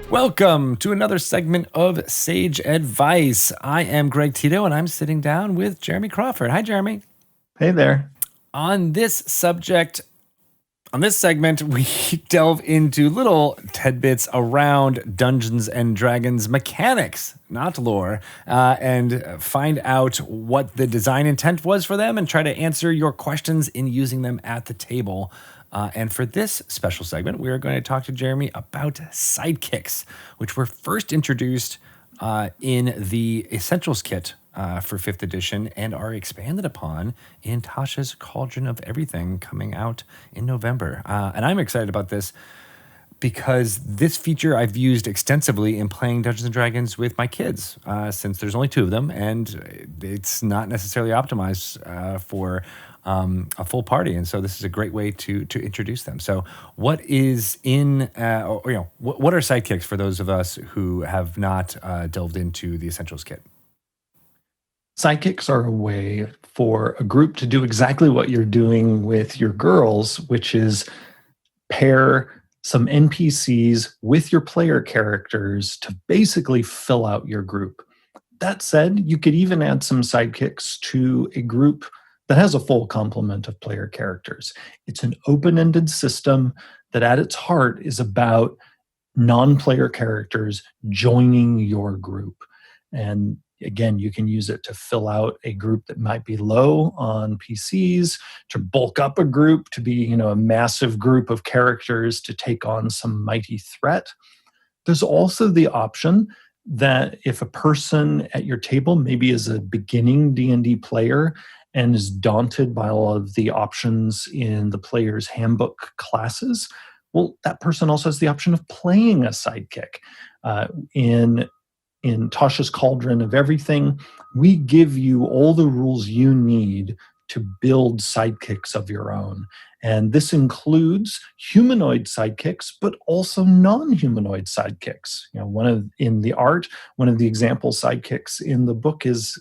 Welcome to another segment of Sage Advice. I am Greg Tito, and I'm sitting down with Jeremy Crawford. Hi, Jeremy. Hey there. On this segment, we delve into little tidbits around Dungeons and Dragons mechanics, not lore, and find out what the design intent was for them and try to answer your questions in using them at the table. And for this special segment, we are going to talk to Jeremy about sidekicks, which were first introduced in the Essentials kit for 5th edition and are expanded upon in Tasha's Cauldron of Everything coming out in November. And I'm excited about this because this feature I've used extensively in playing Dungeons and Dragons with my kids, since there's only 2 of them, and it's not necessarily optimized for a full party. And so this is a great way to introduce them. So what is what are sidekicks for those of us who have not delved into the Essentials kit? Sidekicks are a way for a group to do exactly what you're doing with your girls, which is pair some NPCs with your player characters to basically fill out your group. That said, you could even add some sidekicks to a group that has a full complement of player characters. It's an open-ended system that at its heart is about non-player characters joining your group. And again, you can use it to fill out a group that might be low on PCs, to bulk up a group to be, a massive group of characters to take on some mighty threat. There's also the option that if a person at your table maybe is a beginning D&D player and is daunted by all of the options in the player's handbook classes, well, that person also has the option of playing a sidekick. In Tasha's Cauldron of Everything, we give you all the rules you need to build sidekicks of your own. And this includes humanoid sidekicks, but also non-humanoid sidekicks. In the art, one of the example sidekicks in the book is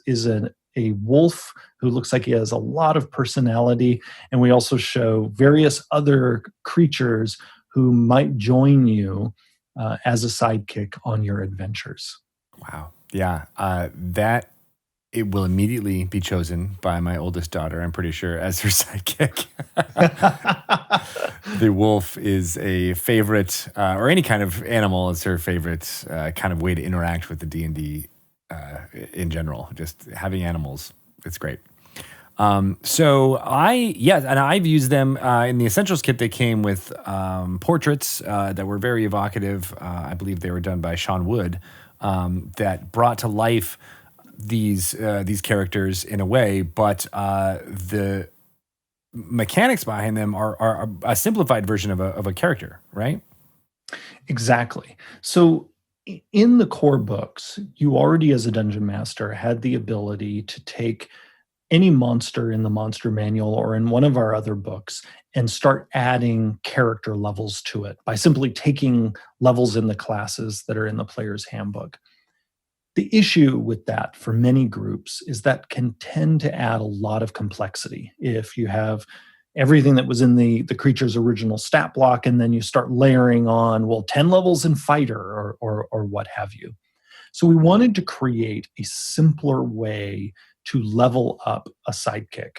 a wolf who looks like he has a lot of personality. And we also show various other creatures who might join you as a sidekick on your adventures. Wow. Yeah. That it will immediately be chosen by my oldest daughter, I'm pretty sure, as her sidekick. The wolf is a favorite, or any kind of animal is her favorite kind of way to interact with the D&D in general. Just having animals, it's great. And I've used them in the Essentials kit. They came with portraits that were very evocative. I believe they were done by Sean Wood, that brought to life these characters in a way, but the mechanics behind them are a simplified version of a character, right? Exactly. So in the core books, you already as a dungeon master had the ability to take any monster in the monster manual or in one of our other books and start adding character levels to it by simply taking levels in the classes that are in the player's handbook. The issue with that for many groups is that can tend to add a lot of complexity. If you have everything that was in the creature's original stat block and then you start layering on, 10 levels in fighter or what have you. So we wanted to create a simpler way to level up a sidekick,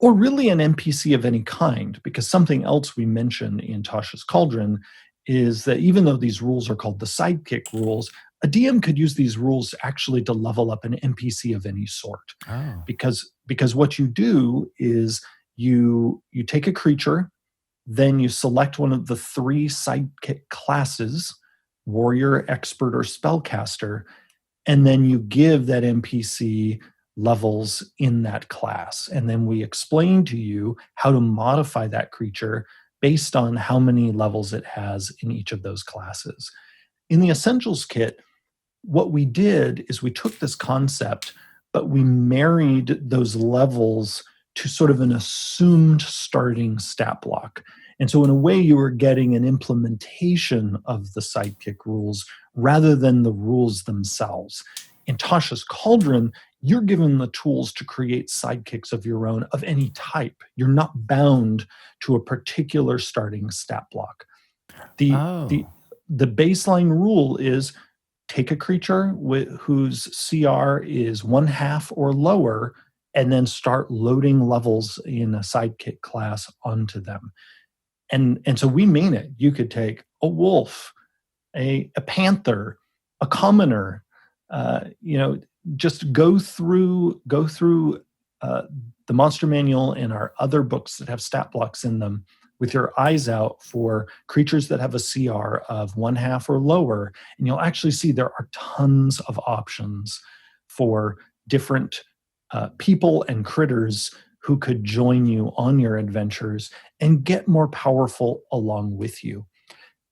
or really an NPC of any kind, because something else we mention in Tasha's Cauldron is that even though these rules are called the sidekick rules, a DM could use these rules actually to level up an NPC of any sort. Oh. Because what you do is you take a creature, then you select one of the 3 sidekick classes, warrior, expert, or spellcaster, and then you give that NPC levels in that class. And then we explain to you how to modify that creature based on how many levels it has in each of those classes. In the Essentials kit, what we did is we took this concept, but we married those levels to sort of an assumed starting stat block. And so in a way, you were getting an implementation of the sidekick rules rather than the rules themselves. In Tasha's Cauldron, you're given the tools to create sidekicks of your own of any type. You're not bound to a particular starting stat block. The the baseline rule is take a creature whose CR is 1/2 or lower, and then start loading levels in a sidekick class onto them. And so we mean it. You could take a wolf, a panther, a commoner, just go through the monster manual and our other books that have stat blocks in them with your eyes out for creatures that have a CR of 1/2 or lower, and you'll actually see there are tons of options for different people and critters who could join you on your adventures and get more powerful along with you.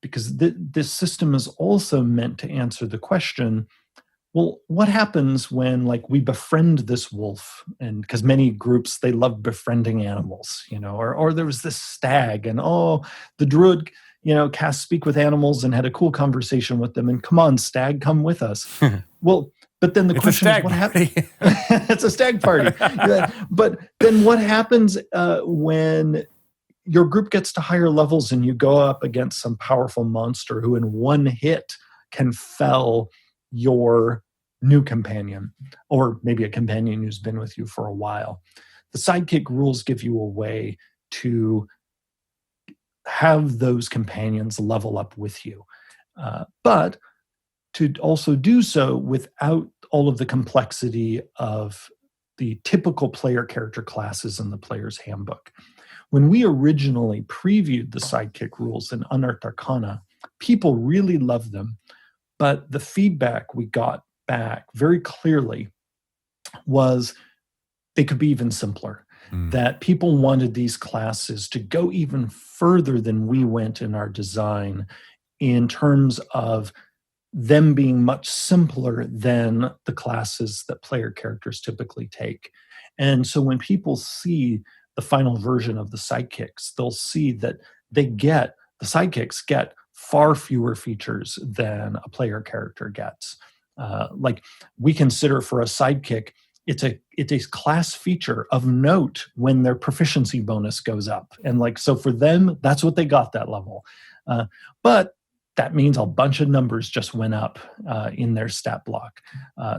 Because this system is also meant to answer the question, well, what happens when we befriend this wolf? And because many groups, they love befriending animals, or there was this stag and, the druid, cast speak with animals and had a cool conversation with them. And come on, stag, come with us. Well, but then the question is, what happens? It's a stag party. But then what happens when your group gets to higher levels and you go up against some powerful monster who in one hit can fell your new companion, or maybe a companion who's been with you for a while? The sidekick rules give you a way to have those companions level up with you, but to also do so without all of the complexity of the typical player character classes in the player's handbook. When we originally previewed the sidekick rules in Unearthed Arcana, people really loved them, but the feedback we got back very clearly was they could be even simpler, that people wanted these classes to go even further than we went in our design in terms of them being much simpler than the classes that player characters typically take. And so when people see the final version of the sidekicks, they'll see that the sidekicks get far fewer features than a player character gets. We consider for a sidekick, it's a class feature of note when their proficiency bonus goes up. And so for them, that's what they got that level. But that means a bunch of numbers just went up in their stat block.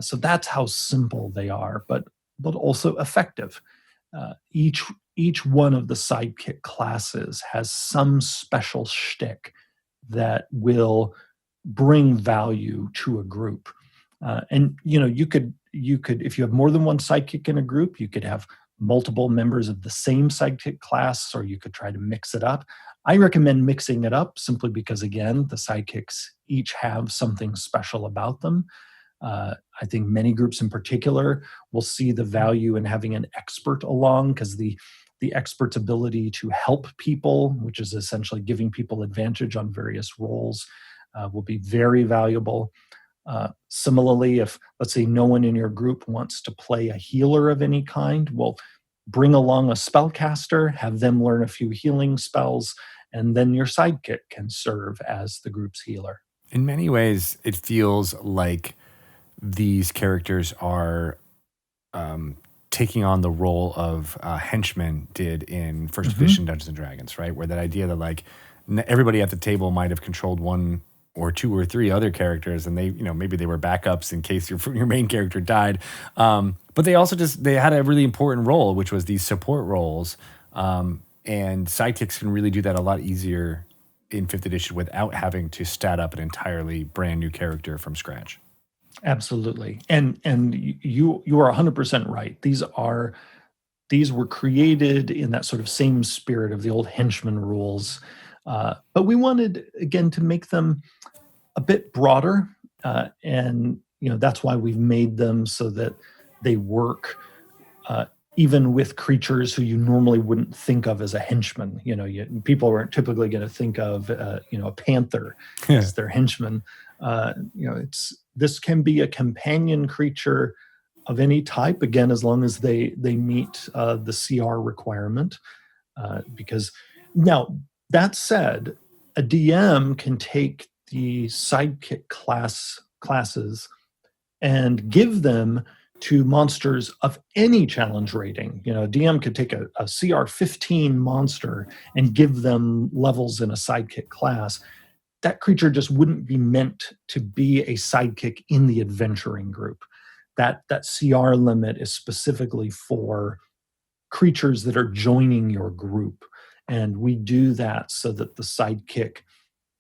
So that's how simple they are, but also effective. Each one of the sidekick classes has some special shtick that will bring value to a group. And you could, if you have more than one sidekick in a group, you could have multiple members of the same sidekick class, or you could try to mix it up. I recommend mixing it up simply because, again, the sidekicks each have something special about them. I think many groups in particular will see the value in having an expert along, because the expert's ability to help people, which is essentially giving people advantage on various roles, will be very valuable. Similarly, if, let's say, no one in your group wants to play a healer of any kind, well, bring along a spellcaster, have them learn a few healing spells, and then your sidekick can serve as the group's healer. In many ways, it feels like these characters are taking on the role of henchmen did in first edition Dungeons and Dragons, right? Where that idea that everybody at the table might have controlled one or two or three other characters, and they, maybe they were backups in case your main character died. But they also they had a really important role, which was these support roles. And sidekicks can really do that a lot easier in 5th edition without having to stat up an entirely brand new character from scratch. Absolutely. And you are 100% right. These were created in that sort of same spirit of the old henchman rules. But we wanted, again, to make them a bit broader. And that's why we've made them so that they work even with creatures who you normally wouldn't think of as a henchman. People aren't typically going to think of a panther as their henchman. This can be a companion creature of any type, again, as long as they meet the CR requirement. Because now, that said, a DM can take the sidekick classes and give them to monsters of any challenge rating. A DM could take a CR 15 monster and give them levels in a sidekick class. that creature just wouldn't be meant to be a sidekick in the adventuring group. That CR limit is specifically for creatures that are joining your group. And we do that so that the sidekick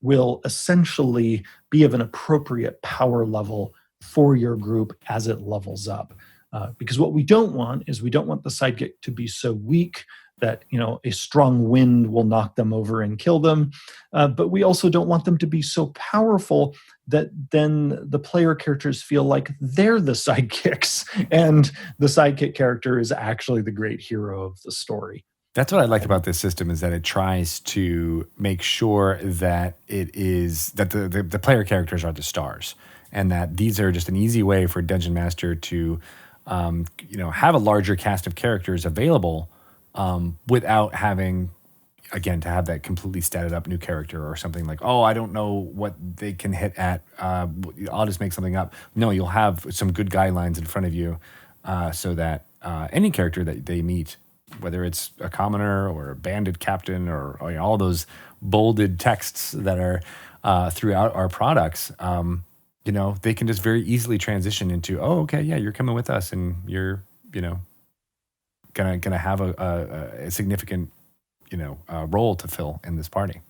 will essentially be of an appropriate power level for your group as it levels up. Because what we don't want is we don't want the sidekick to be so weak that a strong wind will knock them over and kill them. But we also don't want them to be so powerful that then the player characters feel like they're the sidekicks and the sidekick character is actually the great hero of the story. That's what I like about this system, is that it tries to make sure that the player characters are the stars, and that these are just an easy way for Dungeon Master to have a larger cast of characters available without having, again, to have that completely statted up new character or something like, oh, I don't know what they can hit at. I'll just make something up. No, you'll have some good guidelines in front of you so that any character that they meet, whether it's a commoner or a bandit captain or all those bolded texts that are throughout our products, they can just very easily transition into, oh, okay, yeah, you're coming with us and you're, gonna have a significant, role to fill in this party.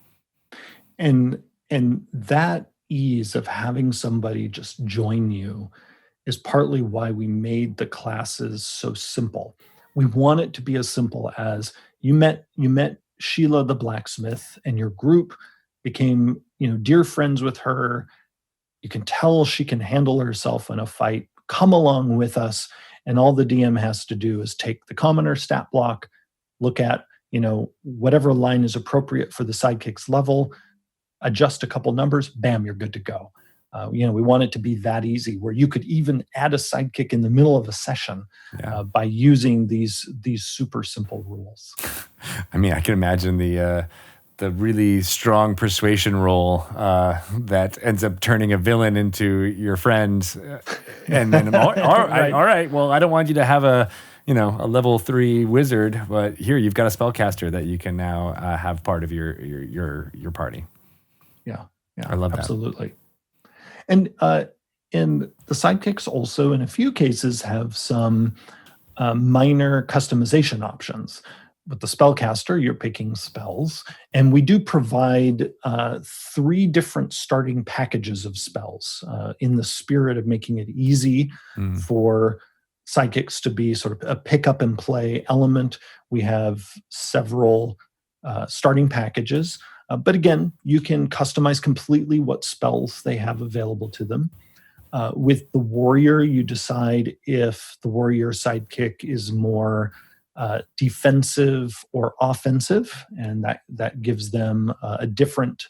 And that ease of having somebody just join you is partly why we made the classes so simple. We want it to be as simple as you met Sheila the blacksmith, and your group became, dear friends with her. You can tell she can handle herself in a fight. Come along with us, and all the DM has to do is take the commoner stat block, look at whatever line is appropriate for the sidekick's level, adjust a couple numbers, bam, you're good to go. We want it to be that easy, where you could even add a sidekick in the middle of a session by using these super simple rules. I mean, I can imagine the really strong persuasion roll that ends up turning a villain into your friend, and then all right. Well, I don't want you to have a level 3 wizard, but here you've got a spellcaster that you can now have part of your party. Yeah, I love that. Absolutely. And the sidekicks also, in a few cases, have some minor customization options. With the spellcaster, you're picking spells, and we do provide 3 different starting packages of spells in the spirit of making it easy for sidekicks to be sort of a pick up and play element. We have several starting packages. But again, you can customize completely what spells they have available to them. With the warrior, you decide if the warrior sidekick is more defensive or offensive, and that gives them a different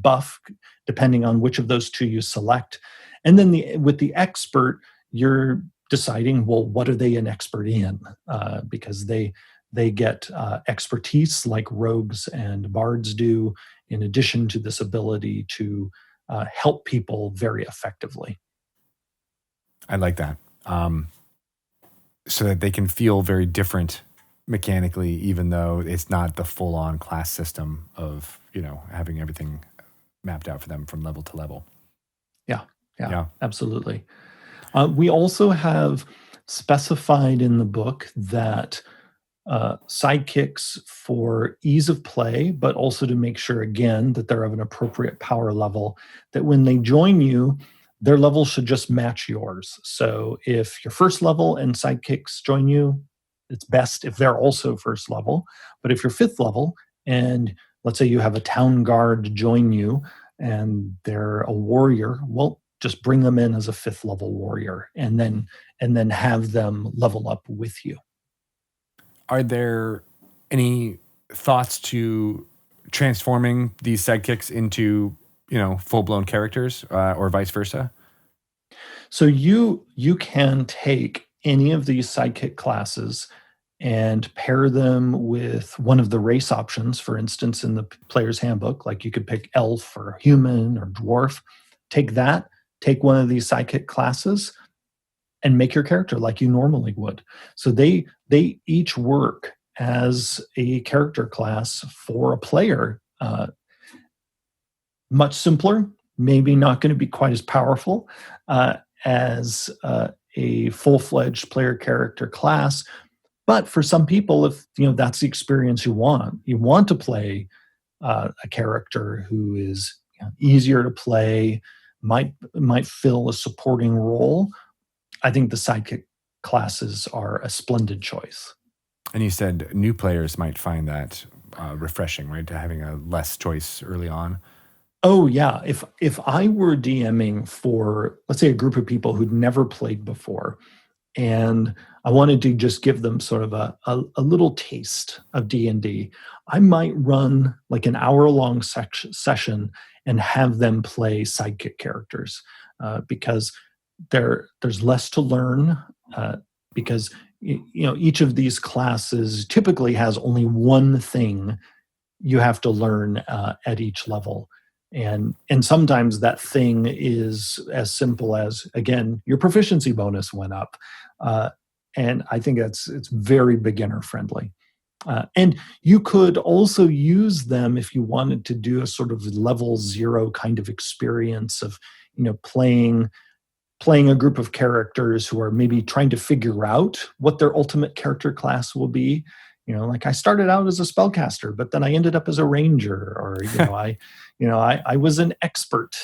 buff depending on which of those 2 you select. And then with the expert, you're deciding, well, what are they an expert in? Because they get expertise like rogues and bards do, in addition to this ability to help people very effectively. I like that. So that they can feel very different mechanically, even though it's not the full-on class system of, having everything mapped out for them from level to level. Yeah, absolutely. We also have specified in the book that sidekicks, for ease of play, but also to make sure, again, that they're of an appropriate power level, that when they join you, their level should just match yours. So if you're first level and sidekicks join you, it's best if they're also first level. But if you're 5th level and let's say you have a town guard join you and they're a warrior, well, just bring them in as a 5th level warrior and then have them level up with you. Are there any thoughts to transforming these sidekicks into, full-blown characters or vice versa? So you can take any of these sidekick classes and pair them with one of the race options. For instance, in the player's handbook, like you could pick elf or human or dwarf. Take one of these sidekick classes and make your character like you normally would. So they each work as a character class for a player. much simpler, maybe not going to be quite as powerful as a full-fledged player character class. But for some people, if that's the experience you want to play a character who is easier to play, might fill a supporting role. I think the sidekick classes are a splendid choice. And you said new players might find that refreshing, right? To having a less choice early on. Oh yeah, if I were DMing for, let's say, a group of people who'd never played before, and I wanted to just give them sort of a little taste of D&D, I might run like an hour-long session and have them play sidekick characters because there's less to learn because each of these classes typically has only one thing you have to learn at each level. And sometimes that thing is as simple as, again, your proficiency bonus went up. And I think it's very beginner friendly. And you could also use them if you wanted to do a sort of level 0 kind of experience of, playing a group of characters who are maybe trying to figure out what their ultimate character class will be. Like I started out as a spellcaster, but then I ended up as a ranger, or I was an expert,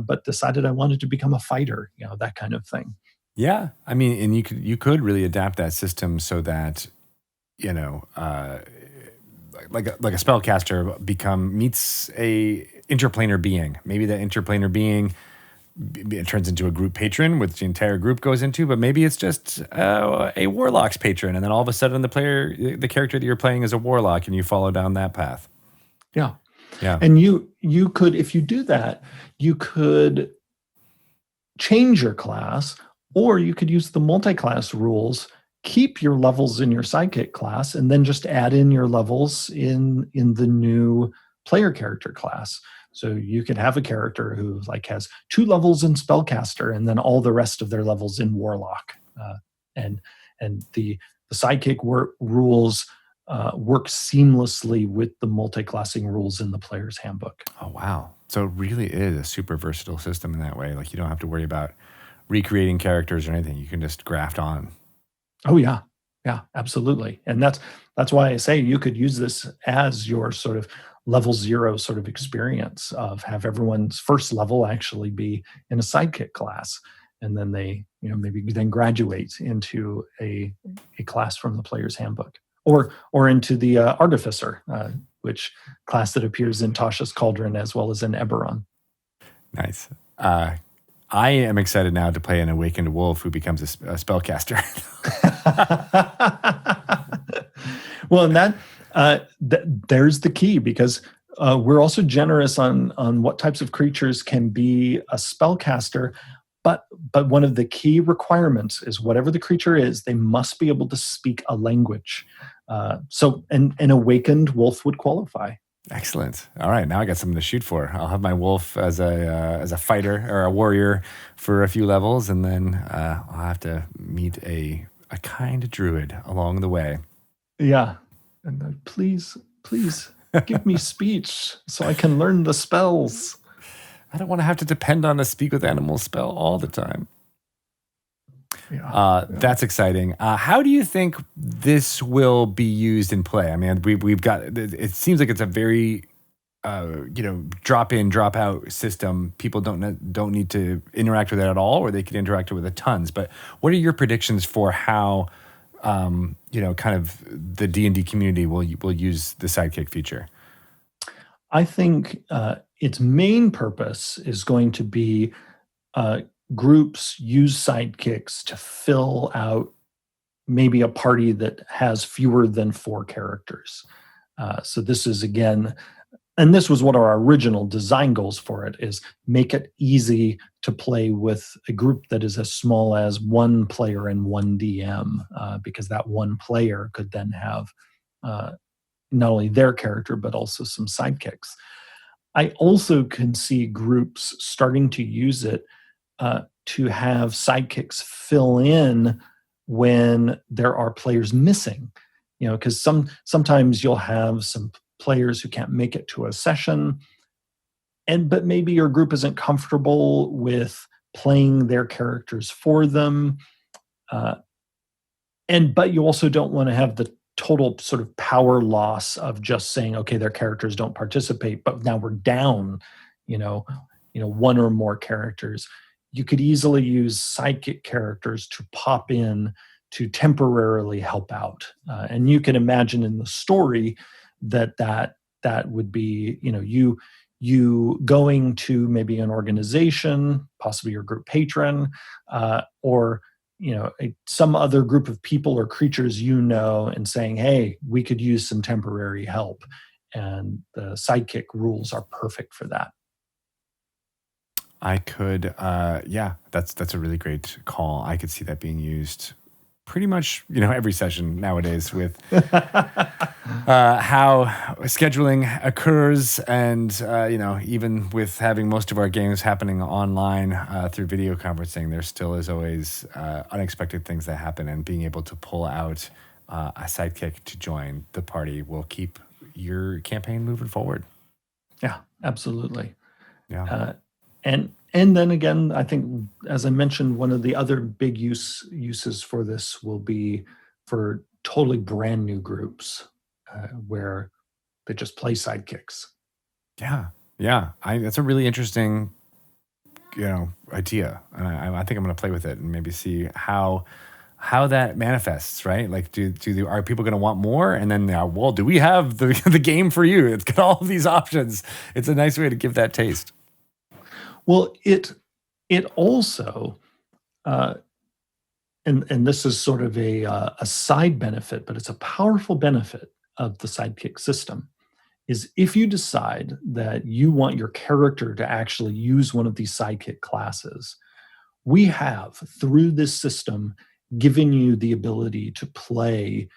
but decided I wanted to become a fighter. That kind of thing. Yeah, I mean, and you could really adapt that system so that like a spellcaster meets a interplanar being. Maybe that interplanar being it turns into a group patron, which the entire group goes into, but maybe it's just a warlock's patron, and then all of a sudden the character that you're playing is a warlock, and you follow down that path. Yeah. Yeah. And you could, if you do that, you could change your class, or you could use the multi-class rules, keep your levels in your sidekick class, and then just add in your levels in the new player character class. So you could have a character who has 2 levels in spellcaster, and then all the rest of their levels in warlock. And the sidekick rules work seamlessly with the multi-classing rules in the player's handbook. Oh, wow. So it really is a super versatile system in that way. Like you don't have to worry about recreating characters or anything. You can just graft on. Oh, yeah. Yeah, absolutely. And that's why I say you could use this as your sort of level 0 sort of experience of have everyone's first level actually be in a sidekick class. And then they, maybe then graduate into a class from the player's handbook or into the artificer, which class that appears in Tasha's Cauldron as well as in Eberron. Nice. I am excited now to play an awakened wolf who becomes a spellcaster. Well, and there's the key, because we're also generous on what types of creatures can be a spellcaster. But one of the key requirements is whatever the creature is, they must be able to speak a language. So an awakened wolf would qualify. Excellent. All right, now I got something to shoot for. I'll have my wolf as a fighter or a warrior for a few levels, and then I'll have to meet a kind druid along the way. Yeah, and please give me speech so I can learn the spells. I don't want to have to depend on a speak with animals spell all the time. Yeah. That's exciting. How do you think this will be used in play? I mean, we've got. It seems like it's a very, drop in, drop out system. People don't need to interact with it at all, or they could interact with it tons. But what are your predictions for how, kind of the D&D community will use the sidekick feature? I think its main purpose is going to be groups use sidekicks to fill out maybe a party that has fewer than 4 characters. So this is, again, and this was one of our original design goals for it, is make it easy to play with a group that is as small as 1 player and 1 DM, because that 1 player could then have not only their character, but also some sidekicks. I also can see groups starting to use it to have sidekicks fill in when there are players missing. Because sometimes you'll have some players who can't make it to a session, but maybe your group isn't comfortable with playing their characters for them. But you also don't want to have the total sort of power loss of just saying, okay, their characters don't participate, but now we're down, you know, one or more characters. You could easily use sidekick characters to pop in to temporarily help out. And you can imagine in the story that would be, you going to maybe an organization, possibly your group patron, or some other group of people or creatures, and saying, hey, we could use some temporary help. And the sidekick rules are perfect for that. I could, that's a really great call. I could see that being used pretty much, every session nowadays with how scheduling occurs, and even with having most of our games happening online through video conferencing, there still is always unexpected things that happen, and being able to pull out a sidekick to join the party will keep your campaign moving forward. Yeah, absolutely. Yeah. And then again, I think, as I mentioned, one of the other big uses for this will be for totally brand new groups where they just play sidekicks. Yeah. That's a really interesting, idea, and I think I'm going to play with it and maybe see how that manifests. Right? Like, are people going to want more? And then, do we have the game for you? It's got all of these options. It's a nice way to give that taste. Well, it also, and this is sort of a side benefit, but it's a powerful benefit of the sidekick system, is if you decide that you want your character to actually use one of these sidekick classes, we have, through this system, given you the ability to play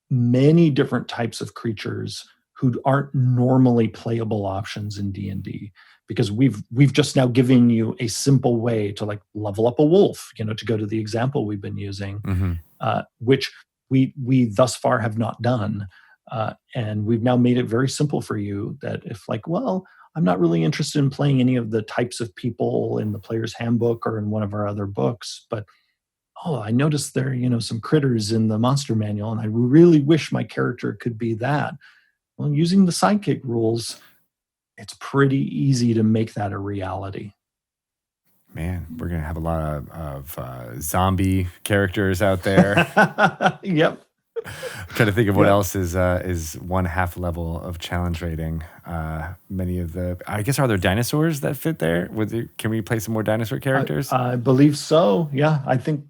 many different types of creatures who aren't normally playable options in D&D. Because we've just now given you a simple way to like level up a wolf, to go to the example we've been using, which we thus far have not done. And we've now made it very simple for you that if I'm not really interested in playing any of the types of people in the player's handbook or in one of our other books, but I noticed there are, some critters in the monster manual, and I really wish my character could be that. Well, using the sidekick rules, it's pretty easy to make that a reality. Man, we're going to have a lot of zombie characters out there. Yep. Trying to think of what else is one half level of challenge rating. Many of I guess, are there dinosaurs that fit there? Can we play some more dinosaur characters? I believe so. Yeah, I think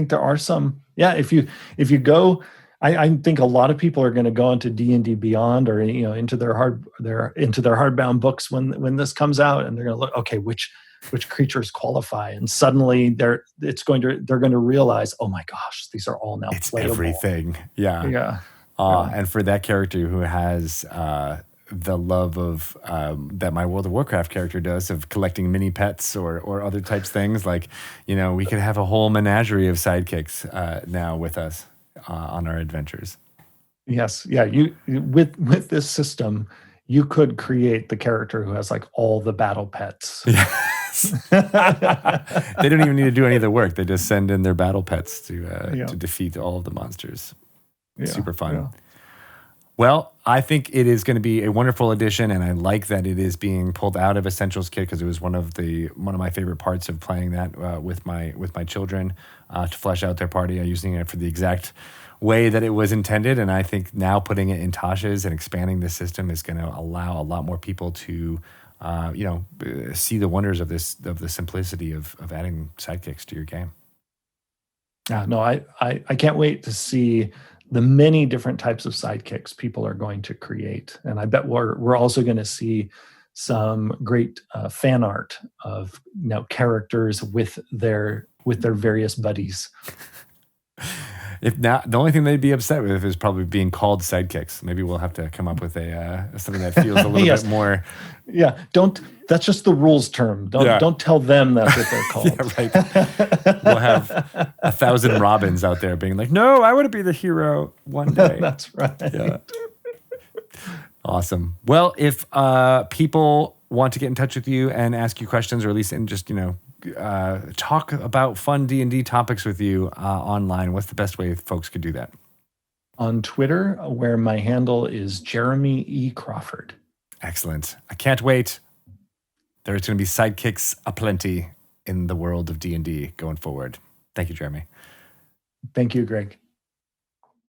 there are some. Yeah, if you go, I think a lot of people are going to go into D&D Beyond or into their hardbound books when this comes out, and they're going to look, okay, which creatures qualify, and suddenly they're going to realize, oh my gosh, these are all now it's playable. Everything. Yeah. And for that character who has the love of that my World of Warcraft character does, of collecting mini pets or other types things, like we could have a whole menagerie of sidekicks now with us on our adventures. Yes, yeah. You with this system, you could create the character who has like all the battle pets. Yes. They don't even need to do any of the work. They just send in their battle pets to defeat all of the monsters. Yeah, super fun. Yeah. Well, I think it is going to be a wonderful addition, and I like that it is being pulled out of Essentials Kit, because it was one of my favorite parts of playing that with my children to flesh out their party, using it for the exact way that it was intended. And I think now putting it in Tasha's and expanding the system is going to allow a lot more people to see the wonders of the simplicity of adding sidekicks to your game. No, I can't wait to see the many different types of sidekicks people are going to create. And I bet we're also going to see some great fan art of characters with their various buddies. If not, the only thing they'd be upset with is probably being called sidekicks. Maybe we'll have to come up with something that feels a little bit more. Yeah, that's just the rules term. Don't tell them that's what they're called. Yeah, right. We'll have 1,000 Robins out there being like, no, I want to be the hero one day. That's right. Yeah. Awesome. Well, if people want to get in touch with you and ask you questions, or at least and just talk about fun D&D topics with you online, what's the best way folks could do that? On Twitter, where my handle is Jeremy E. Crawford. Excellent. I can't wait. There's going to be sidekicks aplenty in the world of D&D going forward. Thank you, Jeremy. Thank you, Greg.